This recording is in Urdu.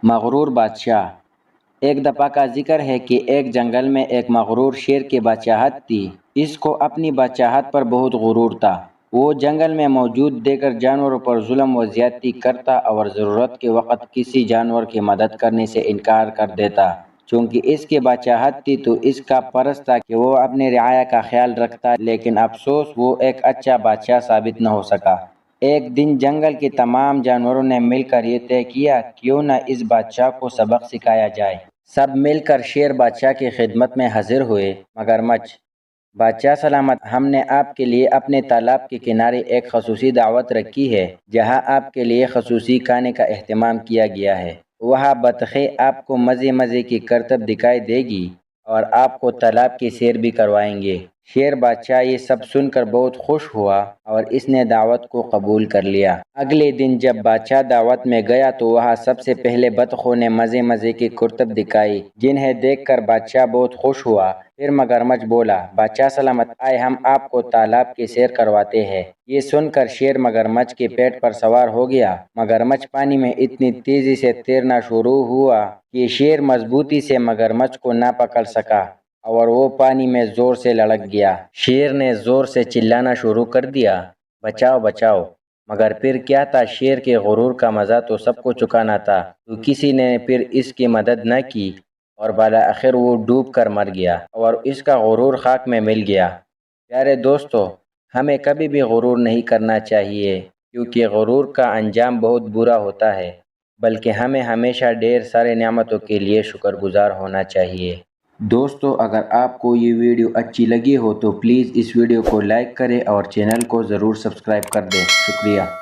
مغرور بادشاہ۔ ایک دفعہ کا ذکر ہے کہ ایک جنگل میں ایک مغرور شیر کی بادشاہت تھی۔ اس کو اپنی بادشاہت پر بہت غرور تھا۔ وہ جنگل میں موجود دیگر جانوروں پر ظلم و زیادتی کرتا اور ضرورت کے وقت کسی جانور کی مدد کرنے سے انکار کر دیتا۔ چونکہ اس کی بادشاہت تھی تو اس کا فرض تھا کہ وہ اپنے رعایا کا خیال رکھتا، لیکن افسوس وہ ایک اچھا بادشاہ ثابت نہ ہو سکا۔ ایک دن جنگل کے تمام جانوروں نے مل کر یہ طے کیا کیوں نہ اس بادشاہ کو سبق سکھایا جائے۔ سب مل کر شیر بادشاہ کی خدمت میں حاضر ہوئے۔ مگرمچھ: بادشاہ سلامت، ہم نے آپ کے لیے اپنے تالاب کے کنارے ایک خصوصی دعوت رکھی ہے، جہاں آپ کے لیے خصوصی کھانے کا اہتمام کیا گیا ہے۔ وہاں بطخیں آپ کو مزے مزے کی کرتب دکھائی دے گی اور آپ کو تالاب کی سیر بھی کروائیں گے۔ شیر بادشاہ یہ سب سن کر بہت خوش ہوا اور اس نے دعوت کو قبول کر لیا۔ اگلے دن جب بادشاہ دعوت میں گیا تو وہاں سب سے پہلے بطخوں نے مزے مزے کی کرتب دکھائی، جنہیں دیکھ کر بادشاہ بہت خوش ہوا۔ پھر مگرمچھ بولا، بادشاہ سلامت، آئے ہم آپ کو تالاب کی سیر کرواتے ہیں۔ یہ سن کر شیر مگرمچھ کے پیٹ پر سوار ہو گیا۔ مگرمچھ پانی میں اتنی تیزی سے تیرنا شروع ہوا کہ شیر مضبوطی سے مگرمچھ کو نہ پکڑ سکا اور وہ پانی میں زور سے لڑک گیا۔ شیر نے زور سے چلانا شروع کر دیا، بچاؤ بچاؤ! مگر پھر کیا تھا، شیر کے غرور کا مزہ تو سب کو چکانا تھا، تو کسی نے پھر اس کی مدد نہ کی اور بالآخر وہ ڈوب کر مر گیا اور اس کا غرور خاک میں مل گیا۔ پیارے دوستو، ہمیں کبھی بھی غرور نہیں کرنا چاہیے، کیونکہ غرور کا انجام بہت برا ہوتا ہے، بلکہ ہمیں ہمیشہ ڈھیر سارے نعمتوں کے لیے شکر گزار ہونا چاہیے۔ دوستو، اگر آپ کو یہ ویڈیو اچھی لگی ہو تو پلیز اس ویڈیو کو لائک کریں اور چینل کو ضرور سبسکرائب کر دیں۔ شکریہ۔